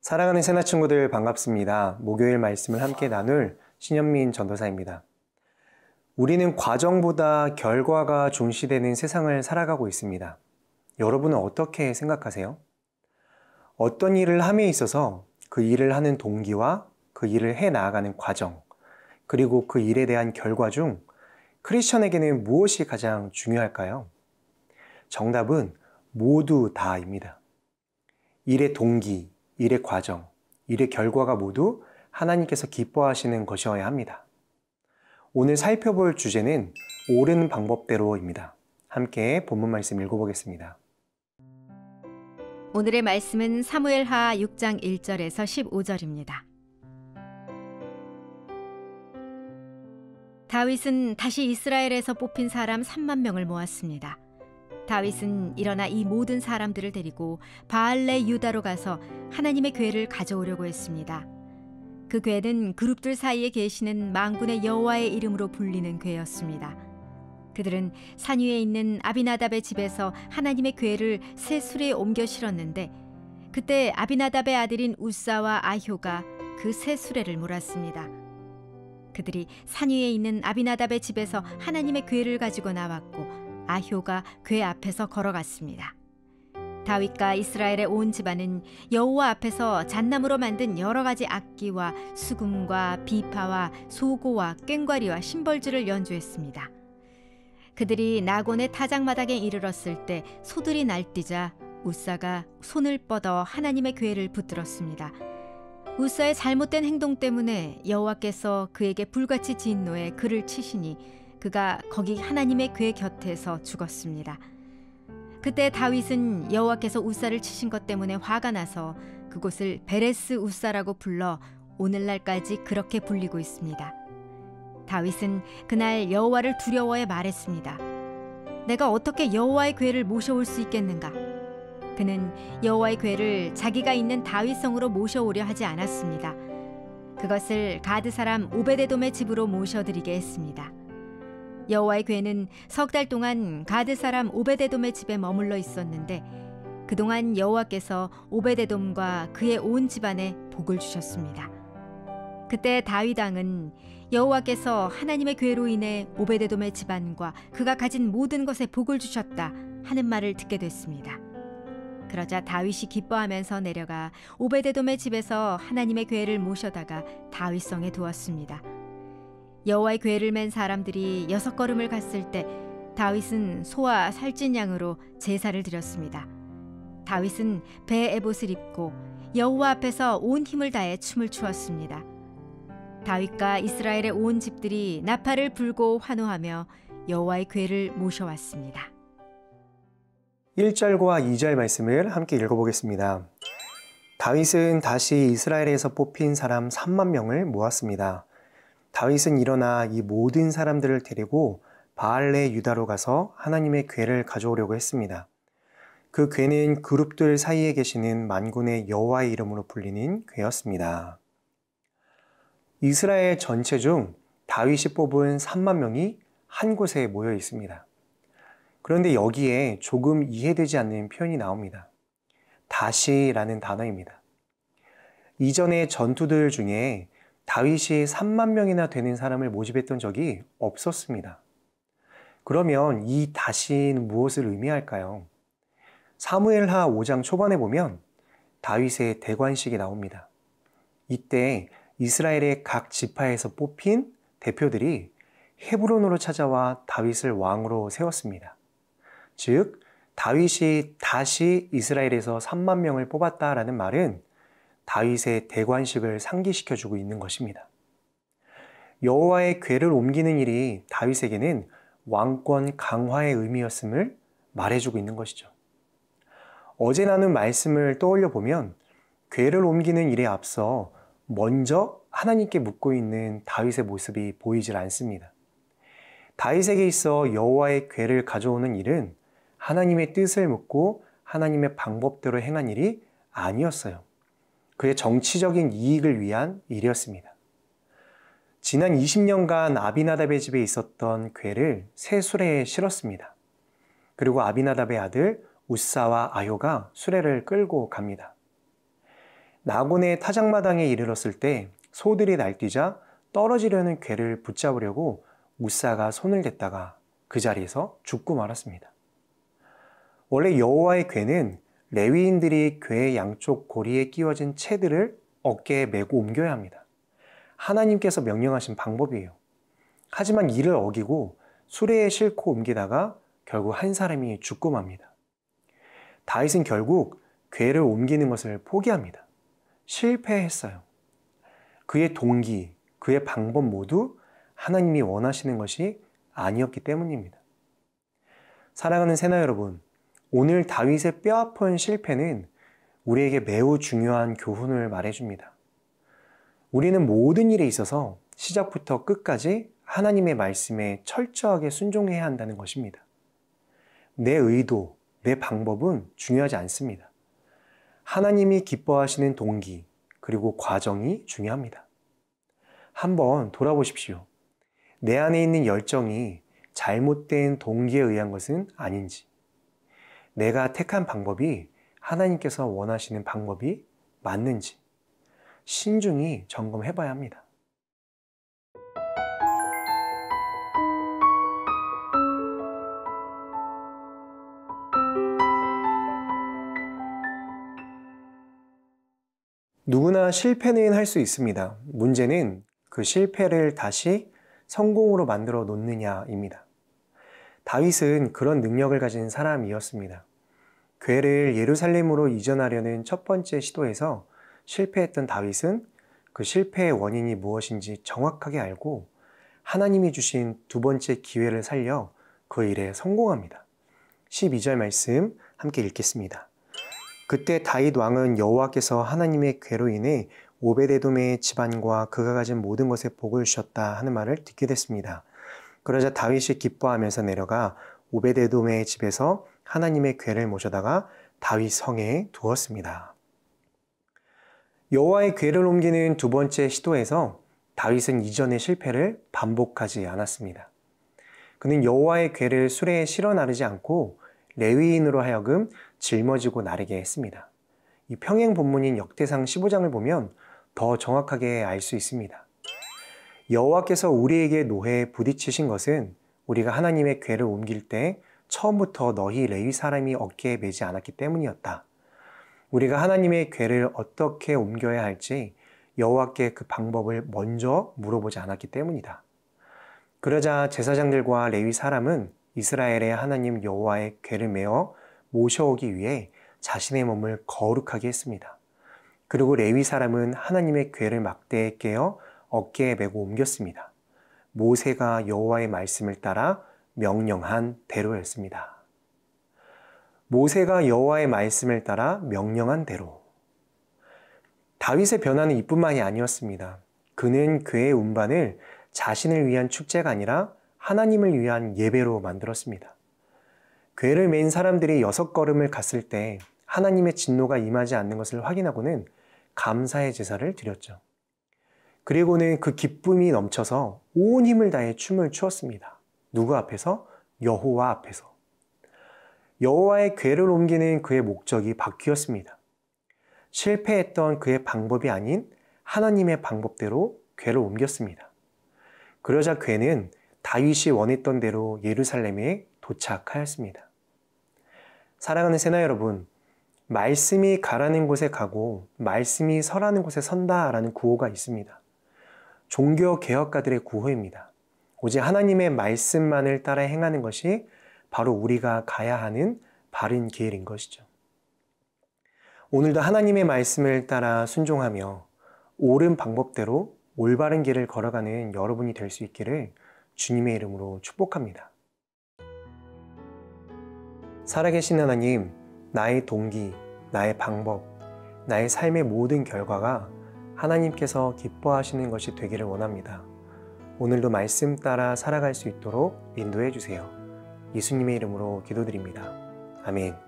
사랑하는 새나 친구들 반갑습니다. 목요일 말씀을 함께 나눌 신현민 전도사입니다. 우리는 과정보다 결과가 중시되는 세상을 살아가고 있습니다. 여러분은 어떻게 생각하세요? 어떤 일을 함에 있어서 그 일을 하는 동기와 그 일을 해 나아가는 과정, 그리고 그 일에 대한 결과 중 크리스천에게는 무엇이 가장 중요할까요? 정답은 모두 다입니다. 일의 동기, 일의 과정, 일의 결과가 모두 하나님께서 기뻐하시는 것이어야 합니다. 오늘 살펴볼 주제는 옳은 방법대로입니다. 함께 본문 말씀 읽어보겠습니다. 오늘의 말씀은 사무엘하 6장 1절에서 15절입니다. 다윗은 다시 이스라엘에서 뽑힌 사람 3만 명을 모았습니다. 다윗은 일어나 이 모든 사람들을 데리고 바알레 유다로 가서 하나님의 궤를 가져오려고 했습니다. 그 궤는 그룹들 사이에 계시는 만군의 여호와의 이름으로 불리는 궤였습니다. 그들은 산 위에 있는 아비나답의 집에서 하나님의 궤를 새 수레에 옮겨 실었는데 그때 아비나답의 아들인 우사와 아효가 그 새 수레를 몰았습니다. 그들이 산 위에 있는 아비나답의 집에서 하나님의 궤를 가지고 나왔고 아효가 궤 앞에서 걸어갔습니다. 다윗과 이스라엘의 온 집안은 여호와 앞에서 잣나무로 만든 여러 가지 악기와 수금과 비파와 소고와 꽹과리와 심벌주를 연주했습니다. 그들이 나곤의 타작마당에 이르렀을 때 소들이 날뛰자 우사가 손을 뻗어 하나님의 궤를 붙들었습니다. 우사의 잘못된 행동 때문에 여호와께서 그에게 불같이 진노해 그를 치시니 그가 거기 하나님의 궤 곁에서 죽었습니다. 그때 다윗은 여호와께서 우사를 치신 것 때문에 화가 나서 그곳을 베레스 우사라고 불러 오늘날까지 그렇게 불리고 있습니다. 다윗은 그날 여호와를 두려워해 말했습니다. 내가 어떻게 여호와의 궤를 모셔올 수 있겠는가? 그는 여호와의 궤를 자기가 있는 다윗성으로 모셔오려 하지 않았습니다. 그것을 가드 사람 오베데돔의 집으로 모셔드리게 했습니다. 여호와의 궤는 석 달 동안 가드 사람 오베데돔의 집에 머물러 있었는데 그동안 여호와께서 오베데돔과 그의 온 집안에 복을 주셨습니다. 그때 다윗 왕은 여호와께서 하나님의 궤로 인해 오베데돔의 집안과 그가 가진 모든 것에 복을 주셨다 하는 말을 듣게 됐습니다. 그러자 다윗이 기뻐하면서 내려가 오베데돔의 집에서 하나님의 궤를 모셔다가 다윗성에 두었습니다. 여호와의 궤를 맨 사람들이 6걸음을 갔을 때 다윗은 소와 살찐 양으로 제사를 드렸습니다. 다윗은 배 에봇을 입고 여호와 앞에서 온 힘을 다해 춤을 추었습니다. 다윗과 이스라엘의 온 집들이 나팔을 불고 환호하며 여호와의 궤를 모셔왔습니다. 1절과 2절 말씀을 함께 읽어보겠습니다. 다윗은 다시 이스라엘에서 뽑힌 사람 3만 명을 모았습니다. 다윗은 일어나 이 모든 사람들을 데리고 바알레 유다로 가서 하나님의 궤를 가져오려고 했습니다. 그 궤는 그룹들 사이에 계시는 만군의 여호와의 이름으로 불리는 궤였습니다. 이스라엘 전체 중 다윗이 뽑은 3만 명이 한 곳에 모여 있습니다. 그런데 여기에 조금 이해되지 않는 표현이 나옵니다. 다시라는 단어입니다. 이전의 전투들 중에 다윗이 3만 명이나 되는 사람을 모집했던 적이 없었습니다. 그러면 이 다시는 무엇을 의미할까요? 사무엘하 5장 초반에 보면 다윗의 대관식이 나옵니다. 이때 이스라엘의 각 지파에서 뽑힌 대표들이 헤브론으로 찾아와 다윗을 왕으로 세웠습니다. 즉, 다윗이 다시 이스라엘에서 3만 명을 뽑았다라는 말은 다윗의 대관식을 상기시켜주고 있는 것입니다. 여호와의 궤를 옮기는 일이 다윗에게는 왕권 강화의 의미였음을 말해주고 있는 것이죠. 어제 나눈 말씀을 떠올려 보면 궤를 옮기는 일에 앞서 먼저 하나님께 묻고 있는 다윗의 모습이 보이질 않습니다. 다윗에게 있어 여호와의 궤를 가져오는 일은 하나님의 뜻을 묻고 하나님의 방법대로 행한 일이 아니었어요. 그의 정치적인 이익을 위한 일이었습니다. 지난 20년간 아비나답의 집에 있었던 궤를 새 수레에 실었습니다. 그리고 아비나답의 아들 우사와 아효가 수레를 끌고 갑니다. 나곤의 타작마당에 이르렀을 때 소들이 날뛰자 떨어지려는 궤를 붙잡으려고 우사가 손을 댔다가 그 자리에서 죽고 말았습니다. 원래 여호와의 궤는 레위인들이 궤의 양쪽 고리에 끼워진 채들을 어깨에 메고 옮겨야 합니다. 하나님께서 명령하신 방법이에요. 하지만 이를 어기고 수레에 싣고 옮기다가 결국 한 사람이 죽고 맙니다. 다윗은 결국 궤를 옮기는 것을 포기합니다. 실패했어요. 그의 동기, 그의 방법 모두 하나님이 원하시는 것이 아니었기 때문입니다. 사랑하는 새나 여러분, 오늘 다윗의 뼈아픈 실패는 우리에게 매우 중요한 교훈을 말해줍니다. 우리는 모든 일에 있어서 시작부터 끝까지 하나님의 말씀에 철저하게 순종해야 한다는 것입니다. 내 의도, 내 방법은 중요하지 않습니다. 하나님이 기뻐하시는 동기, 그리고 과정이 중요합니다. 한번 돌아보십시오. 내 안에 있는 열정이 잘못된 동기에 의한 것은 아닌지, 내가 택한 방법이 하나님께서 원하시는 방법이 맞는지 신중히 점검해 봐야 합니다. 누구나 실패는 할 수 있습니다. 문제는 그 실패를 다시 성공으로 만들어 놓느냐입니다. 다윗은 그런 능력을 가진 사람이었습니다. 궤를 예루살렘으로 이전하려는 첫 번째 시도에서 실패했던 다윗은 그 실패의 원인이 무엇인지 정확하게 알고 하나님이 주신 두 번째 기회를 살려 그 일에 성공합니다. 12절 말씀 함께 읽겠습니다. 그때 다윗 왕은 여호와께서 하나님의 궤로 인해 오베데돔의 집안과 그가 가진 모든 것에 복을 주셨다 하는 말을 듣게 됐습니다. 그러자 다윗이 기뻐하면서 내려가 오베데돔의 집에서 하나님의 궤를 모셔다가 다윗 성에 두었습니다. 여호와의 궤를 옮기는 두 번째 시도에서 다윗은 이전의 실패를 반복하지 않았습니다. 그는 여호와의 궤를 수레에 실어 나르지 않고 레위인으로 하여금 짊어지고 나르게 했습니다. 이 평행 본문인 역대상 15장을 보면 더 정확하게 알 수 있습니다. 여호와께서 우리에게 노해에 부딪히신 것은 우리가 하나님의 궤를 옮길 때 처음부터 너희 레위 사람이 어깨에 매지 않았기 때문이었다. 우리가 하나님의 궤를 어떻게 옮겨야 할지 여호와께 그 방법을 먼저 물어보지 않았기 때문이다. 그러자 제사장들과 레위 사람은 이스라엘의 하나님 여호와의 궤를 메어 모셔오기 위해 자신의 몸을 거룩하게 했습니다. 그리고 레위 사람은 하나님의 궤를 막대에 깨어 어깨에 메고 옮겼습니다. 모세가 여호와의 말씀을 따라 명령한 대로였습니다. 모세가 여호와의 말씀을 따라 명령한 대로. 다윗의 변화는 이뿐만이 아니었습니다. 그는 궤의 운반을 자신을 위한 축제가 아니라 하나님을 위한 예배로 만들었습니다. 궤를 맨 사람들이 6걸음을 갔을 때 하나님의 진노가 임하지 않는 것을 확인하고는 감사의 제사를 드렸죠. 그리고는 그 기쁨이 넘쳐서 온 힘을 다해 춤을 추었습니다. 누구 앞에서? 여호와 앞에서. 여호와의 궤를 옮기는 그의 목적이 바뀌었습니다. 실패했던 그의 방법이 아닌 하나님의 방법대로 궤를 옮겼습니다. 그러자 궤는 다윗이 원했던 대로 예루살렘에 도착하였습니다. 사랑하는 새나 여러분, 말씀이 가라는 곳에 가고 말씀이 서라는 곳에 선다라는 구호가 있습니다. 종교 개혁가들의 구호입니다. 오직 하나님의 말씀만을 따라 행하는 것이 바로 우리가 가야 하는 바른 길인 것이죠. 오늘도 하나님의 말씀을 따라 순종하며 옳은 방법대로 올바른 길을 걸어가는 여러분이 될 수 있기를 주님의 이름으로 축복합니다. 살아계신 하나님, 나의 동기, 나의 방법, 나의 삶의 모든 결과가 하나님께서 기뻐하시는 것이 되기를 원합니다. 오늘도 말씀 따라 살아갈 수 있도록 인도해 주세요. 예수님의 이름으로 기도드립니다. 아멘.